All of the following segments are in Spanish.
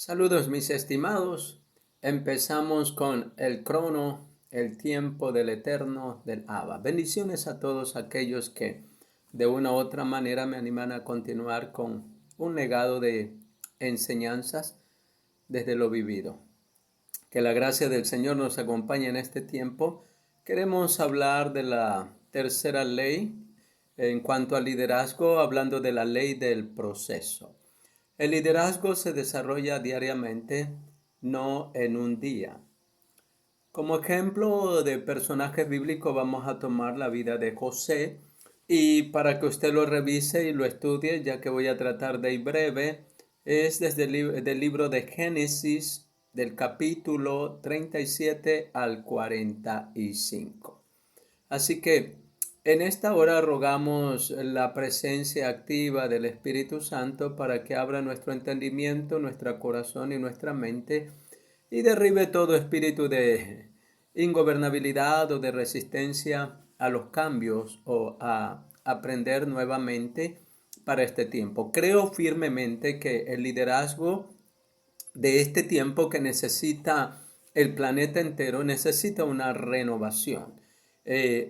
Saludos mis estimados. Empezamos con el crono, el tiempo del eterno del Abba. Bendiciones a todos aquellos que de una u otra manera me animan a continuar con un legado de enseñanzas desde lo vivido. Que la gracia del Señor nos acompañe en este tiempo. Queremos hablar de la tercera ley en cuanto al liderazgo, hablando de la ley del proceso. El liderazgo se desarrolla diariamente, no en un día. Como ejemplo de personajes bíblicos vamos a tomar la vida de José y para que usted lo revise y lo estudie, ya que voy a tratar de ir breve, es desde el libro de Génesis del capítulo 37 al 45. Así que en esta hora rogamos la presencia activa del Espíritu Santo para que abra nuestro entendimiento, nuestro corazón y nuestra mente y derribe todo espíritu de ingobernabilidad o de resistencia a los cambios o a aprender nuevamente para este tiempo. Creo firmemente que el liderazgo de este tiempo que necesita el planeta entero necesita una renovación.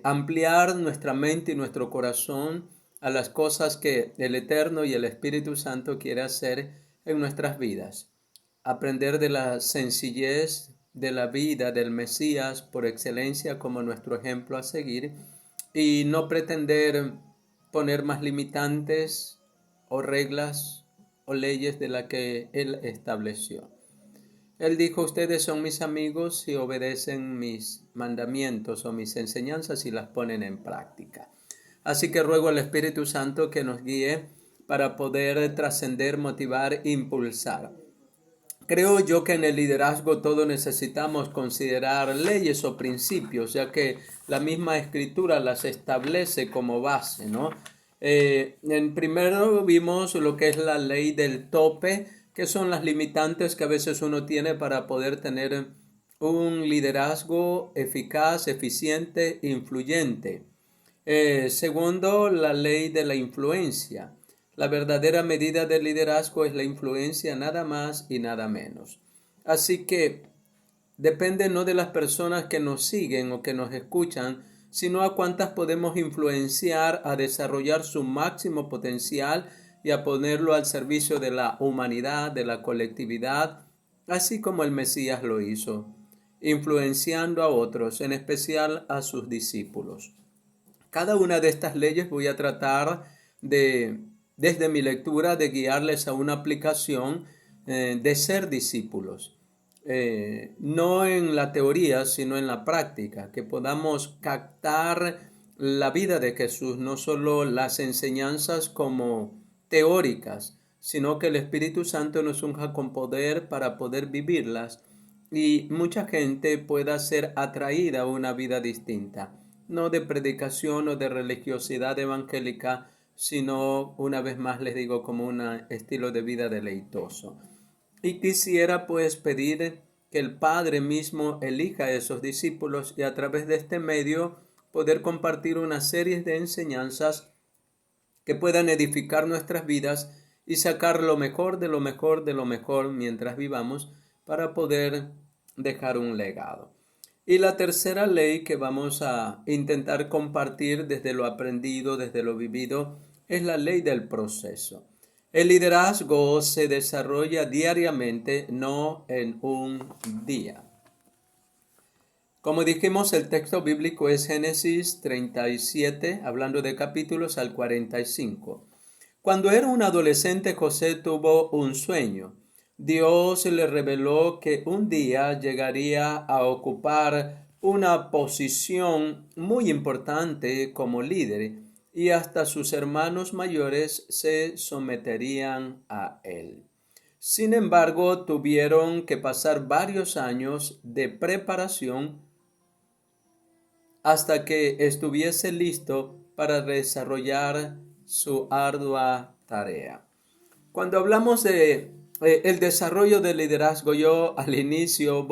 Ampliar nuestra mente y nuestro corazón a las cosas que el Eterno y el Espíritu Santo quiere hacer en nuestras vidas. Aprender de la sencillez de la vida del Mesías por excelencia como nuestro ejemplo a seguir y no pretender poner más limitantes o reglas o leyes de las que Él estableció. Él dijo, ustedes son mis amigos si obedecen mis mandamientos o mis enseñanzas y las ponen en práctica. Así que ruego al Espíritu Santo que nos guíe para poder trascender, motivar, impulsar. Creo yo que en el liderazgo todos necesitamos considerar leyes o principios, ya que la misma escritura las establece como base, ¿no? En primero vimos lo que es la ley del tope, que son las limitantes que a veces uno tiene para poder tener un liderazgo eficaz, eficiente, influyente. Segundo, la ley de la influencia. La verdadera medida del liderazgo es la influencia, nada más y nada menos. Así que depende no de las personas que nos siguen o que nos escuchan, sino a cuántas podemos influenciar a desarrollar su máximo potencial y a ponerlo al servicio de la humanidad, de la colectividad, así como el Mesías lo hizo, influenciando a otros, en especial a sus discípulos. Cada una de estas leyes voy a tratar desde mi lectura, de guiarles a una aplicación de ser discípulos. No en la teoría, sino en la práctica, que podamos captar la vida de Jesús, no solo las enseñanzas como teóricas, sino que el Espíritu Santo nos unja con poder para poder vivirlas y mucha gente pueda ser atraída a una vida distinta, no de predicación o de religiosidad evangélica, sino, una vez más les digo, como un estilo de vida deleitoso. Y quisiera pues pedir que el Padre mismo elija a esos discípulos y a través de este medio poder compartir una serie de enseñanzas que puedan edificar nuestras vidas y sacar lo mejor de lo mejor de lo mejor mientras vivamos para poder dejar un legado. Y la tercera ley que vamos a intentar compartir desde lo aprendido, desde lo vivido, es la ley del proceso. El liderazgo se desarrolla diariamente, no en un día. Como dijimos, el texto bíblico es Génesis 37, hablando de capítulos al 45. Cuando era un adolescente, José tuvo un sueño. Dios le reveló que un día llegaría a ocupar una posición muy importante como líder y hasta sus hermanos mayores se someterían a él. Sin embargo, tuvieron que pasar varios años de preparación hasta que estuviese listo para desarrollar su ardua tarea. Cuando hablamos de el desarrollo del liderazgo, yo al inicio,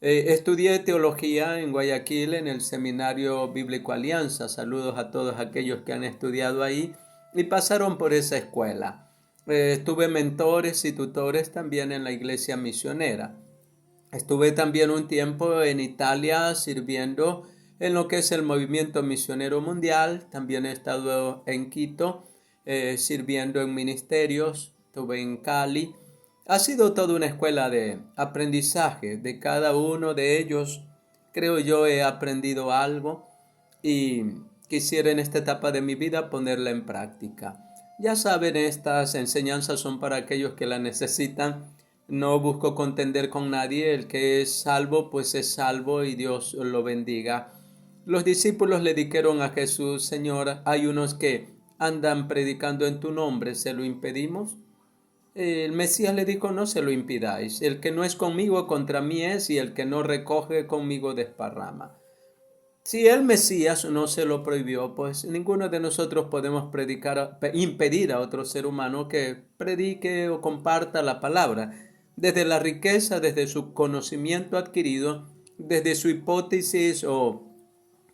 estudié teología en Guayaquil en el Seminario Bíblico Alianza. Saludos a todos aquellos que han estudiado ahí y pasaron por esa escuela. Tuve mentores y tutores también en la iglesia misionera. Estuve también un tiempo en Italia sirviendo en lo que es el movimiento misionero mundial. También he estado en Quito sirviendo en ministerios. Estuve en Cali. Ha sido toda una escuela de aprendizaje. De cada uno de ellos, creo yo, he aprendido algo y quisiera en esta etapa de mi vida ponerla en práctica. Ya saben, estas enseñanzas son para aquellos que la necesitan. No busco contender con nadie. El que es salvo, pues es salvo y Dios lo bendiga. Los discípulos le dijeron a Jesús: Señor, hay unos que andan predicando en tu nombre, ¿se lo impedimos? El Mesías le dijo: no se lo impidáis. El que no es conmigo contra mí es, y el que no recoge conmigo desparrama. Si el Mesías no se lo prohibió, pues ninguno de nosotros podemos impedir a otro ser humano que predique o comparta la palabra, desde la riqueza, desde su conocimiento adquirido, desde su hipótesis o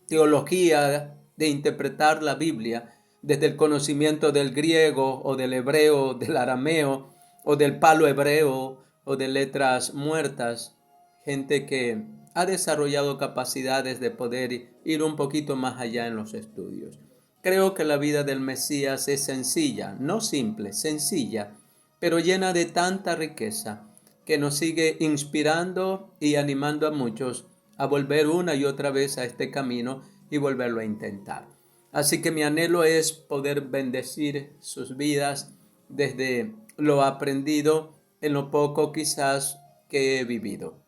teología de interpretar la Biblia, desde el conocimiento del griego o del hebreo, del arameo o del palo hebreo o de letras muertas, gente que ha desarrollado capacidades de poder ir un poquito más allá en los estudios. Creo que la vida del Mesías es sencilla, no simple, sencilla, pero llena de tanta riqueza que nos sigue inspirando y animando a muchos a volver una y otra vez a este camino y volverlo a intentar. Así que mi anhelo es poder bendecir sus vidas desde lo aprendido en lo poco quizás que he vivido.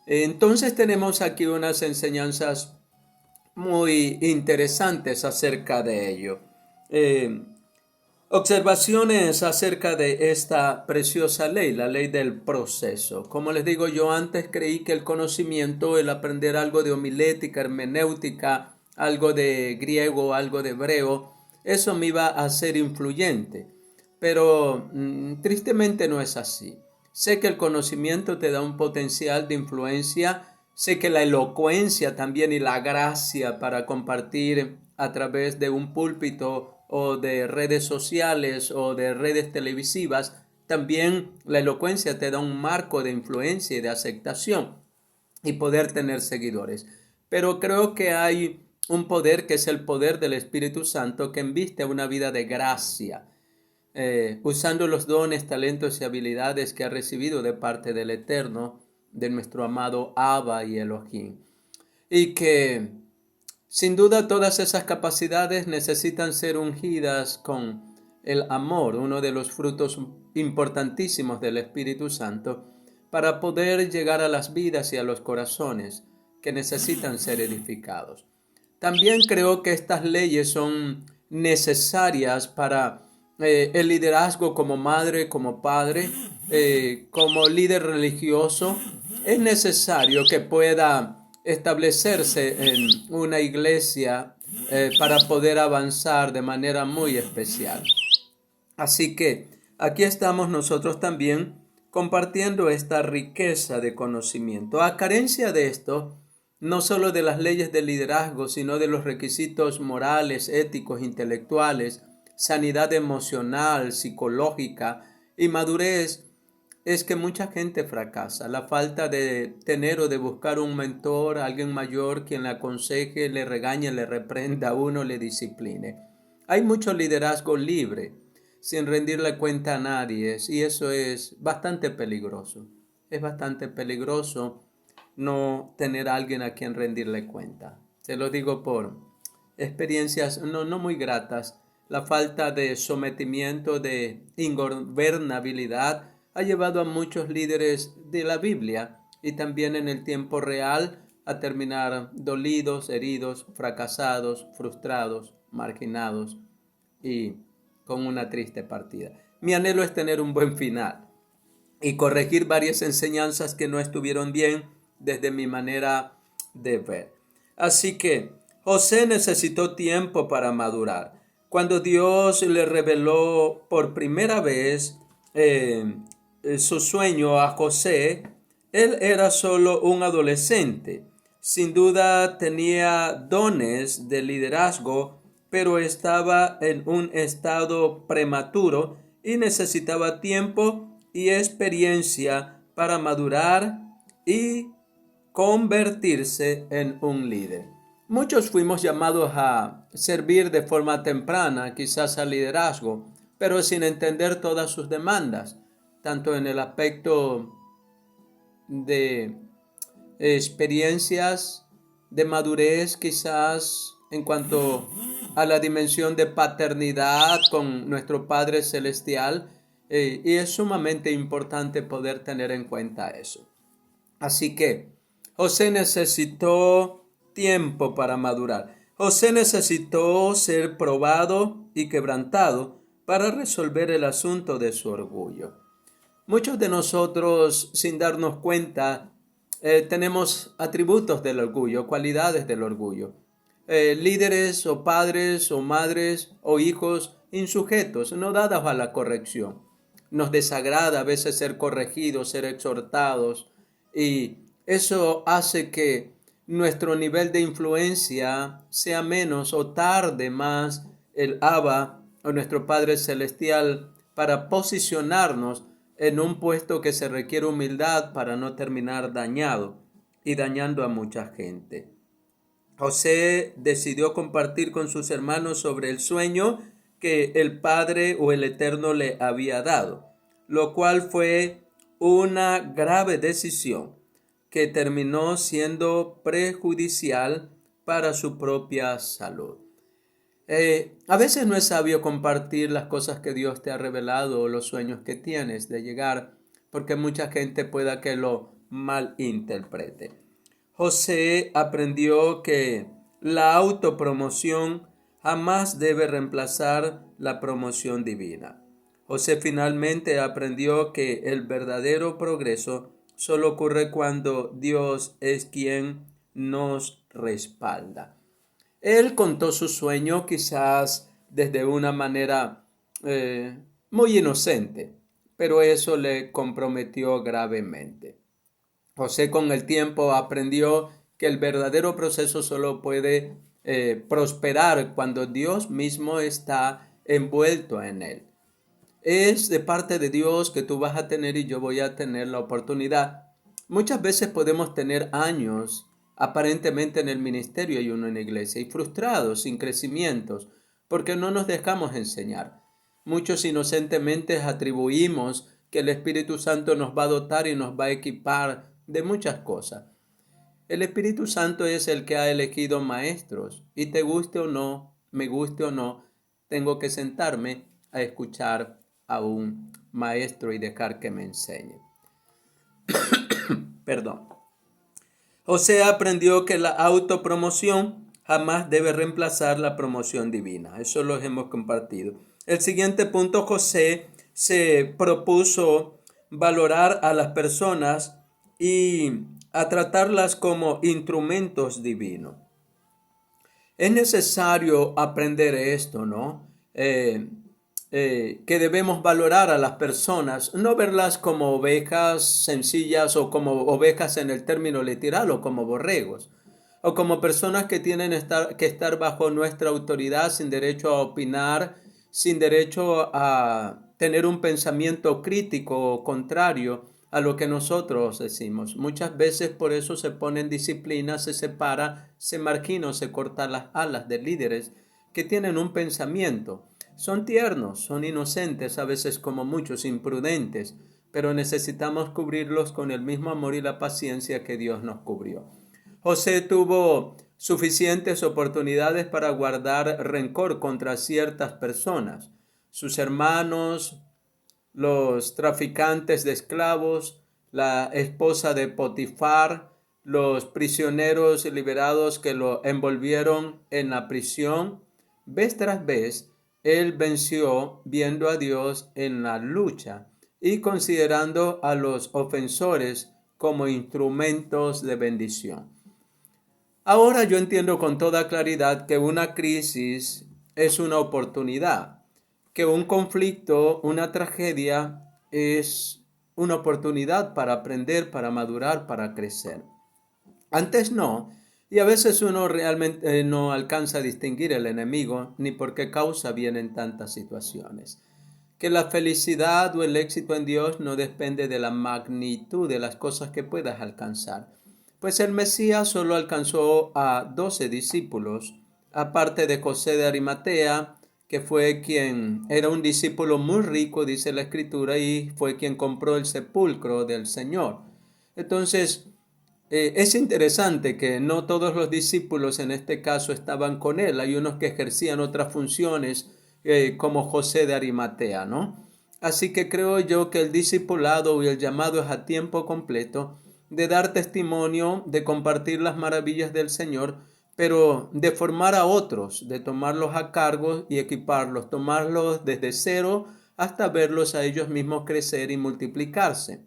Entonces tenemos aquí unas enseñanzas muy interesantes acerca de ello. Observaciones acerca de esta preciosa ley, la ley del proceso. Como les digo, yo antes creí que el conocimiento, el aprender algo de homilética, hermenéutica, algo de griego, algo de hebreo, eso me iba a hacer influyente. Pero tristemente no es así. Sé que el conocimiento te da un potencial de influencia. Sé que la elocuencia también y la gracia para compartir a través de un púlpito o de redes sociales o de redes televisivas, también la elocuencia te da un marco de influencia y de aceptación y poder tener seguidores. Pero creo que hay un poder que es el poder del Espíritu Santo que embiste a una vida de gracia, usando los dones, talentos y habilidades que ha recibido de parte del Eterno, de nuestro amado Abba y Elohim. Y que sin duda todas esas capacidades necesitan ser ungidas con el amor, uno de los frutos importantísimos del Espíritu Santo, para poder llegar a las vidas y a los corazones que necesitan ser edificados. También creo que estas leyes son necesarias para el liderazgo como madre, como padre, como líder religioso. Es necesario que pueda establecerse en una iglesia para poder avanzar de manera muy especial. Así que aquí estamos nosotros también compartiendo esta riqueza de conocimiento. A carencia de esto, no solo de las leyes del liderazgo, sino de los requisitos morales, éticos, intelectuales, sanidad emocional, psicológica y madurez, es que mucha gente fracasa. La falta de tener o de buscar un mentor, alguien mayor quien le aconseje, le regañe, le reprenda a uno, le discipline. Hay mucho liderazgo libre, sin rendirle cuenta a nadie, y eso es bastante peligroso. Es bastante peligroso no tener a alguien a quien rendirle cuenta. Se lo digo por experiencias no muy gratas. La falta de sometimiento, de ingobernabilidad, ha llevado a muchos líderes de la Biblia y también en el tiempo real a terminar dolidos, heridos, fracasados, frustrados, marginados y con una triste partida. Mi anhelo es tener un buen final y corregir varias enseñanzas que no estuvieron bien desde mi manera de ver. Así que José necesitó tiempo para madurar. Cuando Dios le reveló por primera vez su sueño a José, él era solo un adolescente. Sin duda tenía dones de liderazgo, pero estaba en un estado prematuro y necesitaba tiempo y experiencia para madurar y convertirse en un líder. Muchos fuimos llamados a servir de forma temprana, quizás al liderazgo, pero sin entender todas sus demandas, tanto en el aspecto de experiencias, de madurez, quizás en cuanto a la dimensión de paternidad con nuestro Padre Celestial, y es sumamente importante poder tener en cuenta eso. Así que José necesitó tiempo para madurar. José necesitó ser probado y quebrantado para resolver el asunto de su orgullo. Muchos de nosotros, sin darnos cuenta, tenemos atributos del orgullo, cualidades del orgullo. Líderes o padres o madres o hijos insujetos, no dados a la corrección. Nos desagrada a veces ser corregidos, ser exhortados, y eso hace que nuestro nivel de influencia sea menos o tarde más el Abba o nuestro Padre Celestial para posicionarnos en un puesto que se requiere humildad para no terminar dañado y dañando a mucha gente. José decidió compartir con sus hermanos sobre el sueño que el Padre o el Eterno le había dado, lo cual fue una grave decisión que terminó siendo perjudicial para su propia salud. A veces no es sabio compartir las cosas que Dios te ha revelado o los sueños que tienes de llegar, porque mucha gente pueda que lo malinterprete. José aprendió que la autopromoción jamás debe reemplazar la promoción divina. José finalmente aprendió que el verdadero progreso solo ocurre cuando Dios es quien nos respalda. Él contó su sueño quizás desde una manera muy inocente, pero eso le comprometió gravemente. José con el tiempo aprendió que el verdadero proceso solo puede prosperar cuando Dios mismo está envuelto en él. Es de parte de Dios que tú vas a tener y yo voy a tener la oportunidad. Muchas veces podemos tener años aparentemente en el ministerio y uno en la iglesia y frustrados, sin crecimientos, porque no nos dejamos enseñar. Muchos inocentemente atribuimos que el Espíritu Santo nos va a dotar y nos va a equipar de muchas cosas. El Espíritu Santo es el que ha elegido maestros y te guste o no, me guste o no, tengo que sentarme a escuchar a un maestro y dejar que me enseñe. Perdón. José aprendió que la autopromoción jamás debe reemplazar la promoción divina. Eso lo hemos compartido. El siguiente punto, José se propuso valorar a las personas y a tratarlas como instrumentos divinos. Es necesario aprender esto, ¿no? Que debemos valorar a las personas, no verlas como ovejas sencillas o como ovejas en el término literal o como borregos, o como personas que tienen que estar bajo nuestra autoridad sin derecho a opinar, sin derecho a tener un pensamiento crítico o contrario a lo que nosotros decimos. Muchas veces por eso se pone en disciplina, se separa, se margina o se corta las alas de líderes que tienen un pensamiento. Son tiernos, son inocentes, a veces como muchos, imprudentes, pero necesitamos cubrirlos con el mismo amor y la paciencia que Dios nos cubrió. José tuvo suficientes oportunidades para guardar rencor contra ciertas personas, sus hermanos, los traficantes de esclavos, la esposa de Potifar, los prisioneros liberados que lo envolvieron en la prisión. Vez tras vez, él venció viendo a Dios en la lucha y considerando a los ofensores como instrumentos de bendición. Ahora yo entiendo con toda claridad que una crisis es una oportunidad, que un conflicto, una tragedia es una oportunidad para aprender, para madurar, para crecer. Antes no, y a veces uno realmente no alcanza a distinguir el enemigo ni por qué causa vienen tantas situaciones. que la felicidad o el éxito en Dios no depende de la magnitud de las cosas que puedas alcanzar. Pues el Mesías solo alcanzó a 12 discípulos, aparte de José de Arimatea, que fue quien era un discípulo muy rico, dice la Escritura, y fue quien compró el sepulcro del Señor. Entonces, es interesante que no todos los discípulos en este caso estaban con él. Hay unos que ejercían otras funciones, como José de Arimatea, ¿no? Así que creo yo que el discipulado y el llamado es a tiempo completo, de dar testimonio, de compartir las maravillas del Señor, pero de formar a otros, de tomarlos a cargo y equiparlos, tomarlos desde cero hasta verlos a ellos mismos crecer y multiplicarse.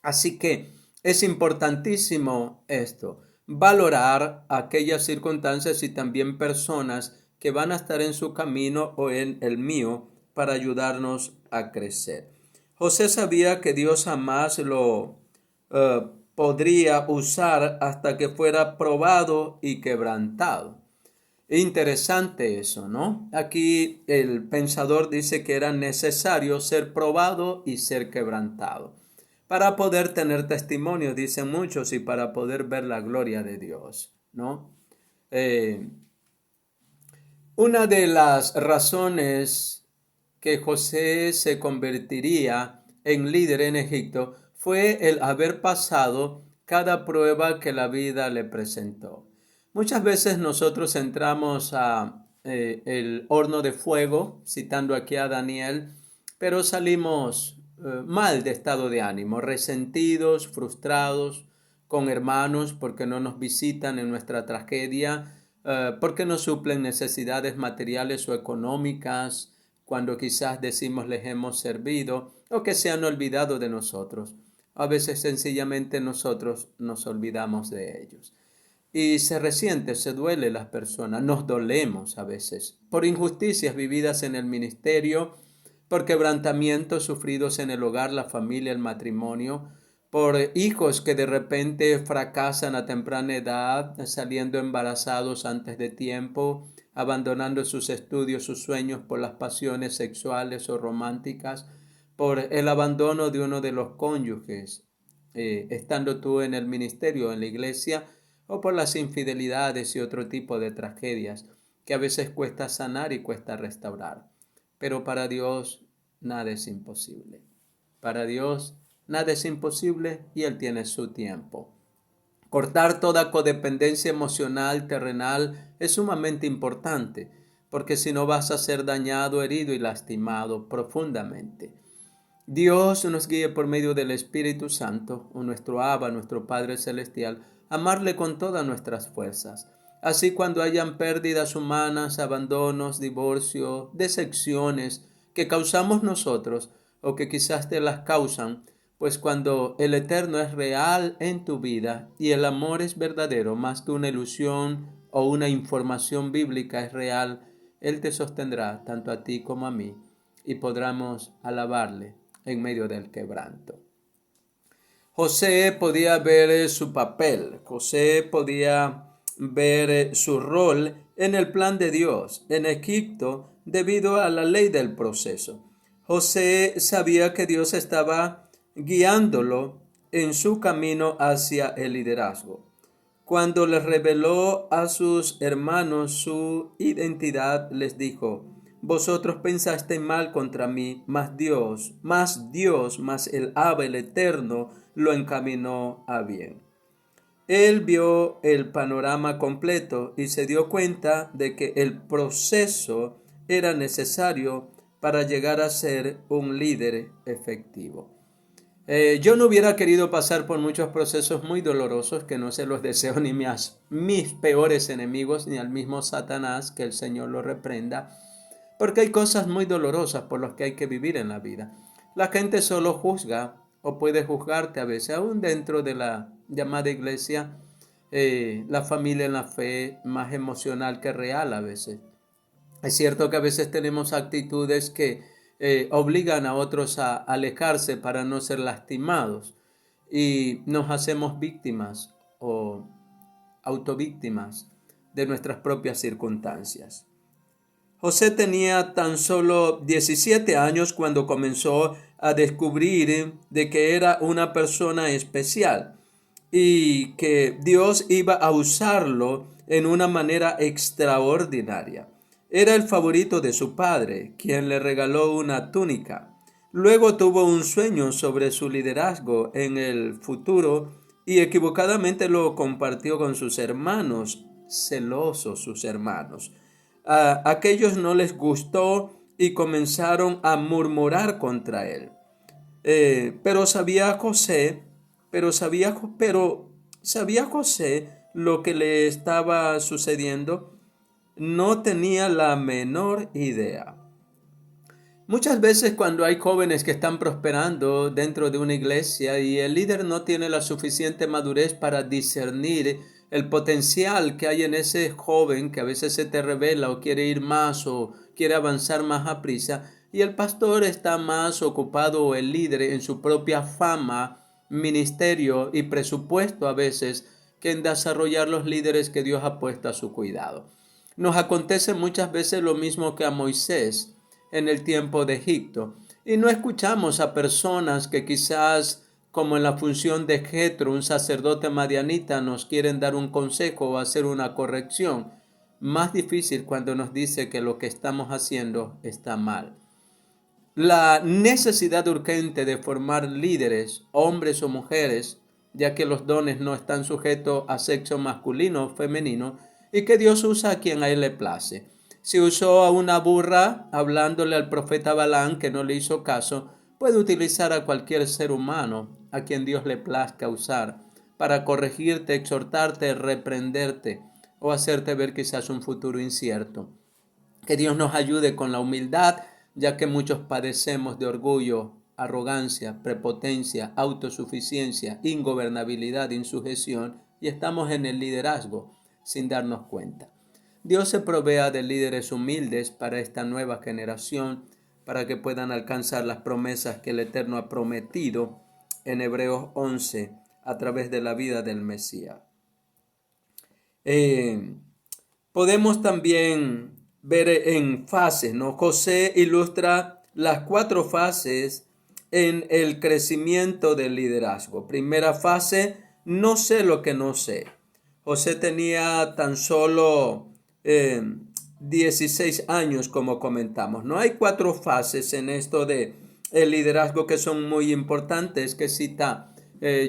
Así que es importantísimo esto, valorar aquellas circunstancias y también personas que van a estar en su camino o en el mío para ayudarnos a crecer. José sabía que Dios jamás lo podría usar hasta que fuera probado y quebrantado. Interesante eso, ¿no? Aquí el pensador dice que era necesario ser probado y ser quebrantado para poder tener testimonio, dicen muchos, y para poder ver la gloria de Dios, ¿no? Eh, una de las razones que José se convertiría en líder en Egipto fue el haber pasado cada prueba que la vida le presentó. Muchas veces nosotros entramos a el horno de fuego, citando aquí a Daniel, pero salimos mal de estado de ánimo, resentidos, frustrados, con hermanos porque no nos visitan en nuestra tragedia, porque no suplen necesidades materiales o económicas, cuando quizás decimos les hemos servido, o que se han olvidado de nosotros. A veces sencillamente nosotros nos olvidamos de ellos. Y se resiente, se duele las personas, nos dolemos a veces por injusticias vividas en el ministerio, por quebrantamientos sufridos en el hogar, la familia, el matrimonio, por hijos que de repente fracasan a temprana edad, saliendo embarazados antes de tiempo, abandonando sus estudios, sus sueños por las pasiones sexuales o románticas, por el abandono de uno de los cónyuges, estando tú en el ministerio, en la iglesia, o por las infidelidades y otro tipo de tragedias que a veces cuesta sanar y cuesta restaurar. Pero para Dios nada es imposible. Para Dios nada es imposible y Él tiene su tiempo. Cortar toda codependencia emocional terrenal es sumamente importante, porque si no vas a ser dañado, herido y lastimado profundamente. Dios nos guíe por medio del Espíritu Santo, o nuestro Abba, nuestro Padre Celestial, amarle con todas nuestras fuerzas. Así cuando hayan pérdidas humanas, abandonos, divorcio, decepciones que causamos nosotros o que quizás te las causan, pues cuando el Eterno es real en tu vida y el amor es verdadero, más que una ilusión o una información bíblica es real, Él te sostendrá tanto a ti como a mí y podremos alabarle en medio del quebranto. José podía ver su papel, José podía ver su rol en el plan de Dios en Egipto debido a la ley del proceso. José sabía que Dios estaba guiándolo en su camino hacia el liderazgo. Cuando les reveló a sus hermanos su identidad, les dijo: vosotros pensaste mal contra mí, mas el Abba, el Eterno, lo encaminó a bien. Él vio el panorama completo y se dio cuenta de que el proceso era necesario para llegar a ser un líder efectivo. Yo no hubiera querido pasar por muchos procesos muy dolorosos que no se los deseo ni mis peores enemigos ni al mismo Satanás, que el Señor lo reprenda, porque hay cosas muy dolorosas por las que hay que vivir en la vida. La gente solo juzga o puede juzgarte a veces, aún dentro de la llamada iglesia, la familia en la fe más emocional que real a veces. Es cierto que a veces tenemos actitudes que obligan a otros a alejarse para no ser lastimados y nos hacemos víctimas o autovíctimas de nuestras propias circunstancias. José tenía tan solo 17 años cuando comenzó a descubrir de que era una persona especial y que Dios iba a usarlo en una manera extraordinaria. Era el favorito de su padre, quien le regaló una túnica. Luego tuvo un sueño sobre su liderazgo en el futuro y equivocadamente lo compartió con sus hermanos, celosos sus hermanos. A aquellos no les gustó y comenzaron a murmurar contra él. Pero sabía José, pero sabía José lo que le estaba sucediendo. No tenía la menor idea. Muchas veces cuando hay jóvenes que están prosperando dentro de una iglesia y el líder no tiene la suficiente madurez para discernir el potencial que hay en ese joven que a veces se te revela o quiere ir más o quiere avanzar más a prisa, y el pastor está más ocupado o el líder en su propia fama, ministerio y presupuesto a veces que en desarrollar los líderes que Dios ha puesto a su cuidado. Nos acontece muchas veces lo mismo que a Moisés en el tiempo de Egipto. Y no escuchamos a personas que quizás, como en la función de Jetro, un sacerdote madianita, nos quieren dar un consejo o hacer una corrección. Más difícil cuando nos dice que lo que estamos haciendo está mal. La necesidad urgente de formar líderes, hombres o mujeres, ya que los dones no están sujetos a sexo masculino o femenino, y que Dios usa a quien a él le place. Si usó a una burra hablándole al profeta Balaam que no le hizo caso, puede utilizar a cualquier ser humano a quien Dios le plazca usar para corregirte, exhortarte, reprenderte o hacerte ver quizás un futuro incierto. Que Dios nos ayude con la humildad, ya que muchos padecemos de orgullo, arrogancia, prepotencia, autosuficiencia, ingobernabilidad, insujeción y estamos en el liderazgo sin darnos cuenta. Dios se provea de líderes humildes para esta nueva generación, para que puedan alcanzar las promesas que el Eterno ha prometido en Hebreos 11 a través de la vida del Mesías. Podemos también ver en fases, ¿no? José ilustra las 4 fases en el crecimiento del liderazgo. Primera fase, no sé lo que no sé. José tenía tan solo 16 años, como comentamos. No hay 4 fases en esto de el liderazgo que son muy importantes que cita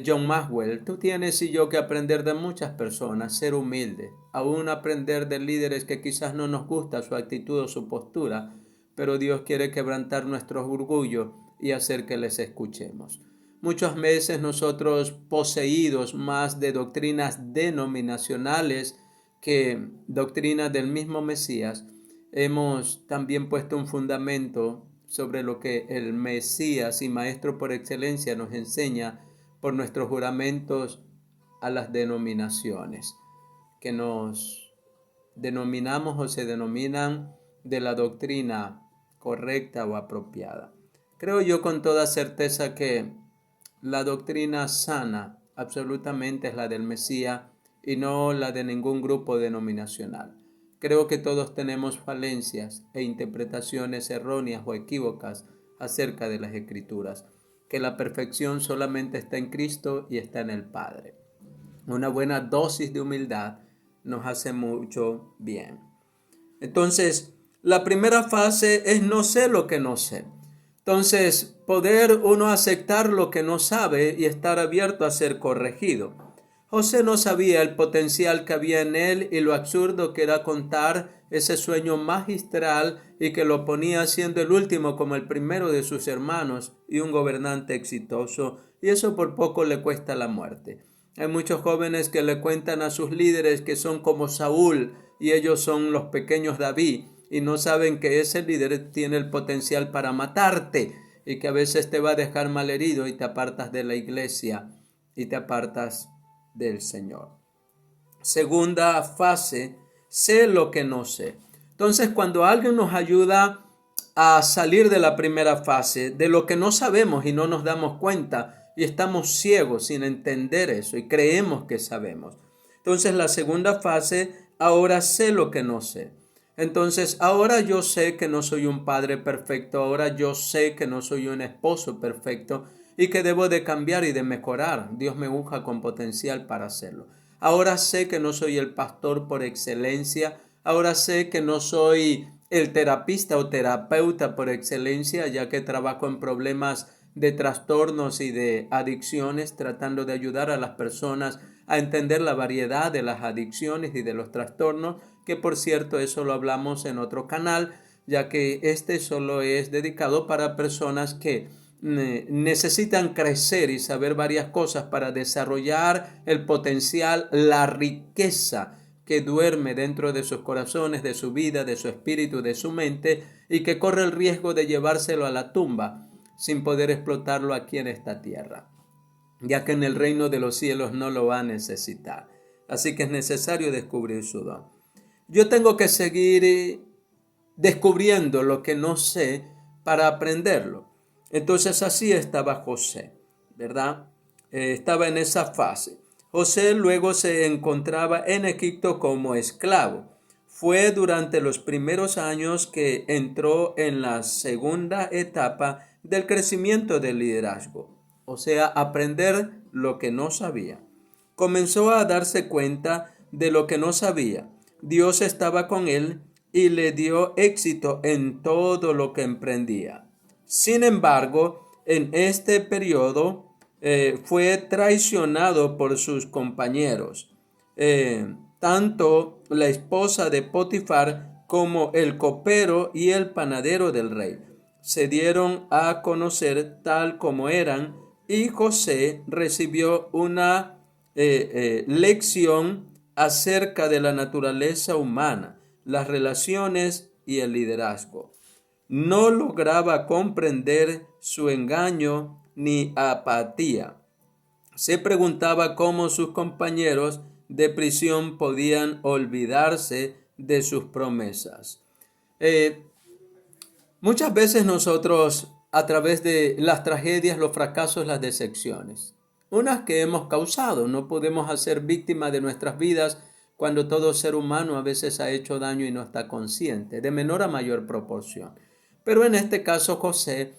John Maxwell. Tú tienes y yo que aprender de muchas personas, ser humilde, aún aprender de líderes que quizás no nos gusta su actitud o su postura, pero Dios quiere quebrantar nuestro orgullo y hacer que les escuchemos. Muchas veces nosotros, poseídos más de doctrinas denominacionales que doctrinas del mismo Mesías, hemos también puesto un fundamento sobre lo que el Mesías y Maestro por excelencia nos enseña por nuestros juramentos a las denominaciones, que nos denominamos o se denominan de la doctrina correcta o apropiada. Creo yo con toda certeza que la doctrina sana absolutamente es la del Mesías y no la de ningún grupo denominacional. Creo que todos tenemos falencias e interpretaciones erróneas o equívocas acerca de las Escrituras, que la perfección solamente está en Cristo y está en el Padre. Una buena dosis de humildad nos hace mucho bien. Entonces, la primera fase es no sé lo que no sé. Entonces, poder uno aceptar lo que no sabe y estar abierto a ser corregido. José no sabía el potencial que había en él y lo absurdo que era contar ese sueño magistral y que lo ponía siendo el último como el primero de sus hermanos y un gobernante exitoso, y eso por poco le cuesta la muerte. Hay muchos jóvenes que le cuentan a sus líderes que son como Saúl y ellos son los pequeños David, y no saben que ese líder tiene el potencial para matarte y que a veces te va a dejar malherido y te apartas de la iglesia y te apartas del Señor. Segunda fase, sé lo que no sé. Entonces, cuando alguien nos ayuda a salir de la primera fase, de lo que no sabemos y no nos damos cuenta y estamos ciegos sin entender eso y creemos que sabemos. Entonces, la segunda fase, ahora sé lo que no sé. Entonces, ahora yo sé que no soy un padre perfecto, ahora yo sé que no soy un esposo perfecto y que debo de cambiar y de mejorar. Dios me unja con potencial para hacerlo. Ahora sé que no soy el pastor por excelencia, ahora sé que no soy el terapista o terapeuta por excelencia, ya que trabajo en problemas de trastornos y de adicciones, tratando de ayudar a las personas a entender la variedad de las adicciones y de los trastornos, que por cierto eso lo hablamos en otro canal, ya que este solo es dedicado para personas que necesitan crecer y saber varias cosas para desarrollar el potencial, la riqueza que duerme dentro de sus corazones, de su vida, de su espíritu, de su mente, y que corre el riesgo de llevárselo a la tumba sin poder explotarlo aquí en esta tierra, ya que en el reino de los cielos no lo va a necesitar. Así que es necesario descubrir su don. Yo tengo que seguir descubriendo lo que no sé para aprenderlo. Entonces así estaba José, ¿verdad? Estaba en esa fase. José luego se encontraba en Egipto como esclavo. Fue durante los primeros años que entró en la segunda etapa del crecimiento del liderazgo, o sea, aprender lo que no sabía. Comenzó a darse cuenta de lo que no sabía. Dios estaba con él y le dio éxito en todo lo que emprendía. Sin embargo, en este periodo fue traicionado por sus compañeros. Tanto la esposa de Potifar como el copero y el panadero del rey se dieron a conocer tal como eran, y José recibió una lección acerca de la naturaleza humana, las relaciones y el liderazgo. No lograba comprender su engaño ni apatía. Se preguntaba cómo sus compañeros de prisión podían olvidarse de sus promesas. Muchas veces nosotros, a través de las tragedias, los fracasos, las decepciones, unas que hemos causado, no podemos hacer víctima de nuestras vidas cuando todo ser humano a veces ha hecho daño y no está consciente, de menor a mayor proporción. Pero en este caso José,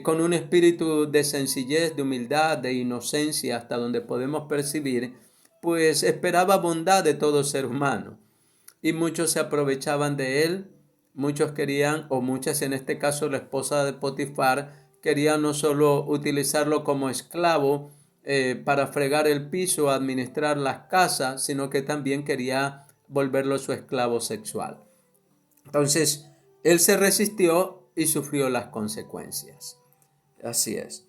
con un espíritu de sencillez, de humildad, de inocencia, hasta donde podemos percibir, pues esperaba bondad de todo ser humano. Y muchos se aprovechaban de él, muchos querían, o muchas en este caso la esposa de Potifar, querían no solo utilizarlo como esclavo para fregar el piso, administrar las casas, sino que también quería volverlo su esclavo sexual. Entonces, él se resistió y sufrió las consecuencias. Así es.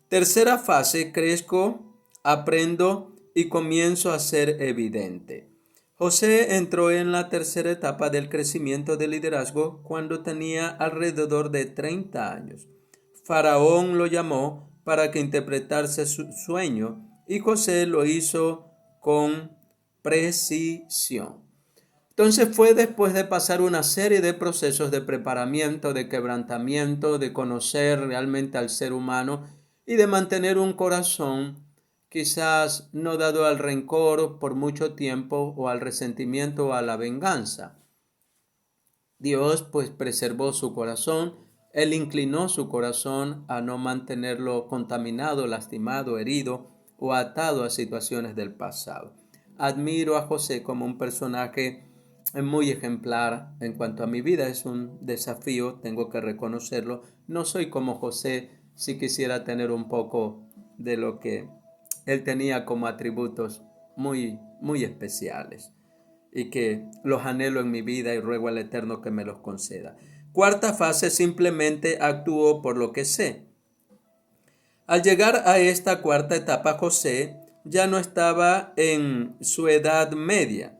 Tercera fase: crezco, aprendo y comienzo a ser evidente. José entró en la tercera etapa del crecimiento del liderazgo cuando tenía alrededor de 30 años. Faraón lo llamó para que interpretase su sueño y José lo hizo con precisión. Entonces fue después de pasar una serie de procesos de preparamiento, de quebrantamiento, de conocer realmente al ser humano y de mantener un corazón quizás no dado al rencor por mucho tiempo, o al resentimiento o a la venganza. Dios pues preservó su corazón, Él inclinó su corazón a no mantenerlo contaminado, lastimado, herido o atado a situaciones del pasado. Admiro a José como un personaje muy ejemplar. En cuanto a mi vida, es un desafío, tengo que reconocerlo. No soy como José, si quisiera tener un poco de lo que él tenía como atributos muy especiales, y que los anhelo en mi vida y ruego al Eterno que me los conceda. Cuarta fase: simplemente actúo por lo que sé. Al llegar a esta cuarta etapa, José ya no estaba en su edad media.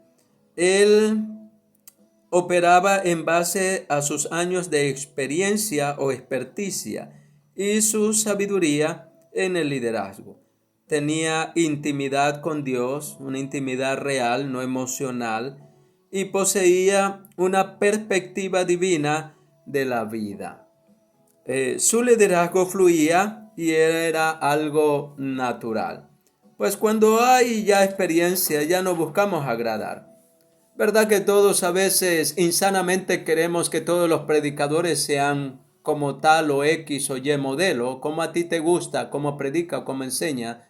Él operaba en base a sus años de experiencia o experticia y su sabiduría en el liderazgo. Tenía intimidad con Dios, una intimidad real, no emocional, y poseía una perspectiva divina de la vida. Su liderazgo fluía y era algo natural. Pues cuando hay ya experiencia, ya no buscamos agradar. ¿Verdad que todos a veces insanamente queremos que todos los predicadores sean como tal o X o Y modelo, como a ti te gusta, como predica o como enseña?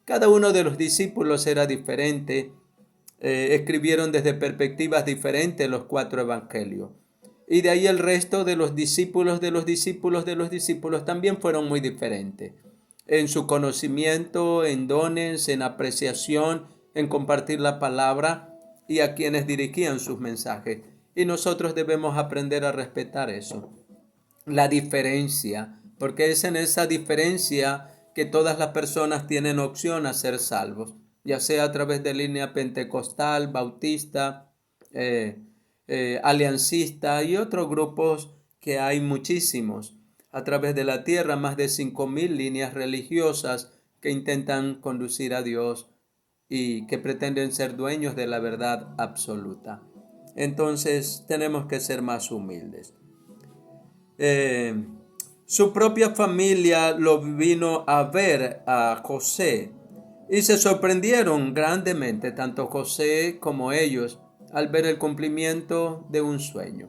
Cada uno de los discípulos era diferente, escribieron desde perspectivas diferentes los 4 evangelios. Y de ahí el resto de los discípulos de los discípulos de los discípulos también fueron muy diferentes. En su conocimiento, en dones, en apreciación, en compartir la palabra y a quienes dirigían sus mensajes. Y nosotros debemos aprender a respetar eso. La diferencia, porque es en esa diferencia que todas las personas tienen opción a ser salvos, ya sea a través de línea pentecostal, bautista, eh, aliancista y otros grupos que hay muchísimos. A través de la tierra, más de 5.000 líneas religiosas que intentan conducir a Dios y que pretenden ser dueños de la verdad absoluta. Entonces tenemos que ser más humildes. Eh, Su propia familia lo vino a ver a José y se sorprendieron grandemente, tanto José como ellos, al ver el cumplimiento de un sueño.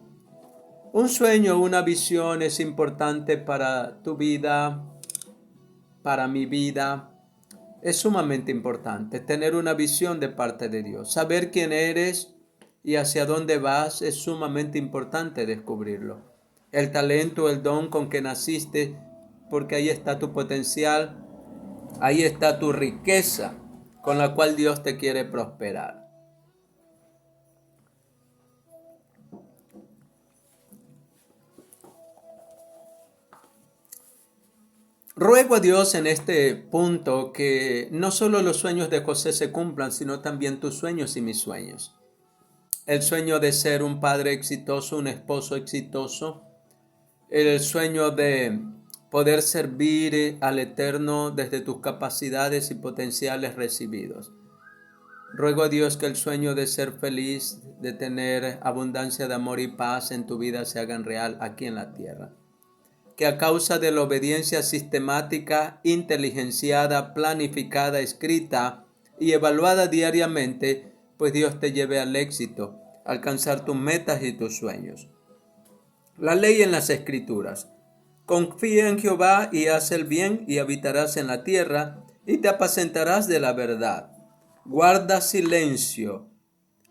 Un sueño, una visión es importante para tu vida, para mi vida. Es sumamente importante tener una visión de parte de Dios. Saber quién eres y hacia dónde vas es sumamente importante descubrirlo. El talento, el don con que naciste, porque ahí está tu potencial, ahí está tu riqueza con la cual Dios te quiere prosperar. Ruego a Dios en este punto que no solo los sueños de José se cumplan, sino también tus sueños y mis sueños. El sueño de ser un padre exitoso, un esposo exitoso, el sueño de poder servir al Eterno desde tus capacidades y potenciales recibidos. Ruego a Dios que el sueño de ser feliz, de tener abundancia de amor y paz en tu vida se hagan real aquí en la tierra. Que a causa de la obediencia sistemática, inteligenciada, planificada, escrita y evaluada diariamente, pues Dios te lleve al éxito, alcanzar tus metas y tus sueños. La ley en las Escrituras. Confía en Jehová y haz el bien y habitarás en la tierra y te apacentarás de la verdad. Guarda silencio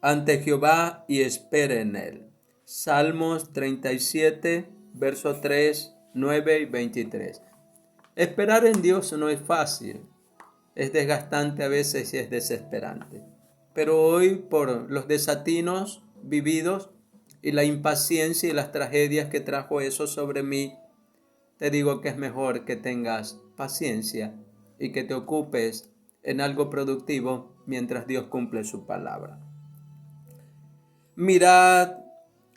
ante Jehová y espera en él. Salmos 37, versos 3, 9 y 23. Esperar en Dios no es fácil, es desgastante a veces y es desesperante. Pero hoy, por los desatinos vividos y la impaciencia y las tragedias que trajo eso sobre mí, te digo que es mejor que tengas paciencia y que te ocupes en algo productivo mientras Dios cumple su palabra. Mirad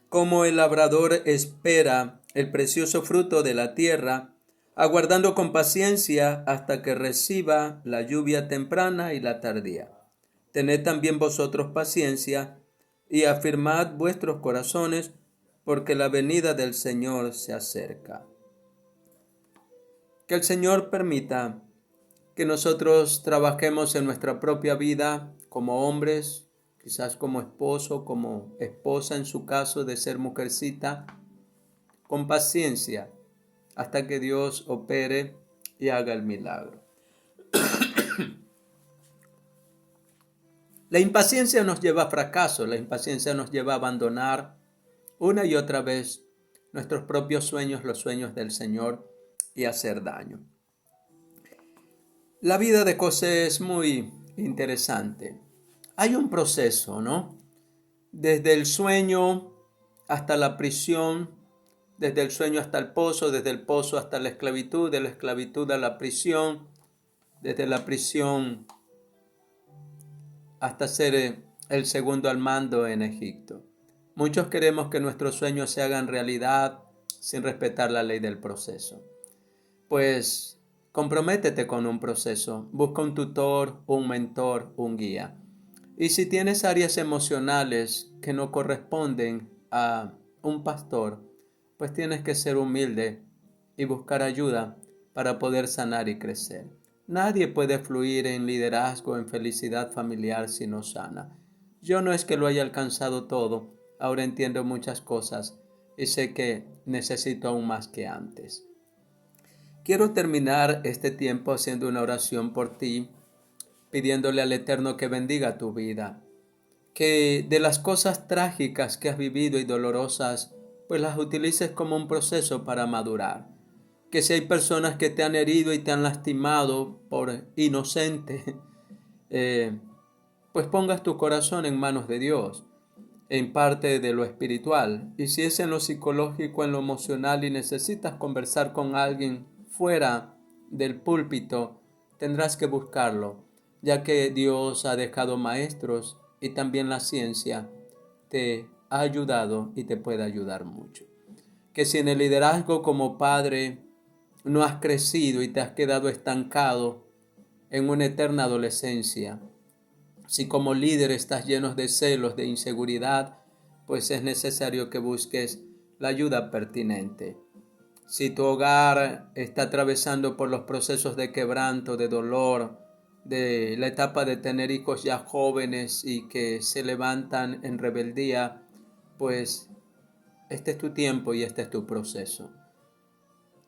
cómo el labrador espera el precioso fruto de la tierra, aguardando con paciencia hasta que reciba la lluvia temprana y la tardía. Tened también vosotros paciencia y afirmad vuestros corazones, porque la venida del Señor se acerca. Que el Señor permita que nosotros trabajemos en nuestra propia vida como hombres, quizás como esposo, como esposa en su caso de ser mujercita, con paciencia hasta que Dios opere y haga el milagro. La impaciencia nos lleva a fracaso, la impaciencia nos lleva a abandonar una y otra vez nuestros propios sueños, los sueños del Señor, y hacer daño. La vida de José es muy interesante. Hay un proceso, ¿no? Desde el sueño hasta la prisión, desde el sueño hasta el pozo, desde el pozo hasta la esclavitud, de la esclavitud a la prisión, desde la prisión hasta ser el segundo al mando en Egipto. Muchos queremos que nuestros sueños se hagan realidad sin respetar la ley del proceso. Pues comprométete con un proceso, busca un tutor, un mentor, un guía. Y si tienes áreas emocionales que no corresponden a un pastor, pues tienes que ser humilde y buscar ayuda para poder sanar y crecer. Nadie puede fluir en liderazgo, en felicidad familiar si no sana. yo no es que lo haya alcanzado todo, ahora entiendo muchas cosas y sé que necesito aún más que antes. Quiero terminar este tiempo haciendo una oración por ti, pidiéndole al Eterno que bendiga tu vida, que de las cosas trágicas que has vivido y dolorosas, pues las utilices como un proceso para madurar. Que si hay personas que te han herido y te han lastimado por inocente, pues pongas tu corazón en manos de Dios, en parte de lo espiritual. Y si es en lo psicológico, en lo emocional y necesitas conversar con alguien fuera del púlpito, tendrás que buscarlo, ya que Dios ha dejado maestros y también la ciencia te ha ayudado y te puede ayudar mucho. Que si en el liderazgo como padre no has crecido y te has quedado estancado en una eterna adolescencia, si como líder estás lleno de celos, de inseguridad, pues es necesario que busques la ayuda pertinente. Si tu hogar está atravesando por los procesos de quebranto, de dolor, de la etapa de tener hijos ya jóvenes y que se levantan en rebeldía, pues este es tu tiempo y este es tu proceso.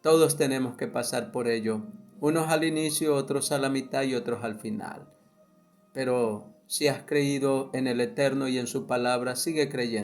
Todos tenemos que pasar por ello, unos al inicio, otros a la mitad y otros al final. Pero si has creído en el Eterno y en su palabra, sigue creyendo.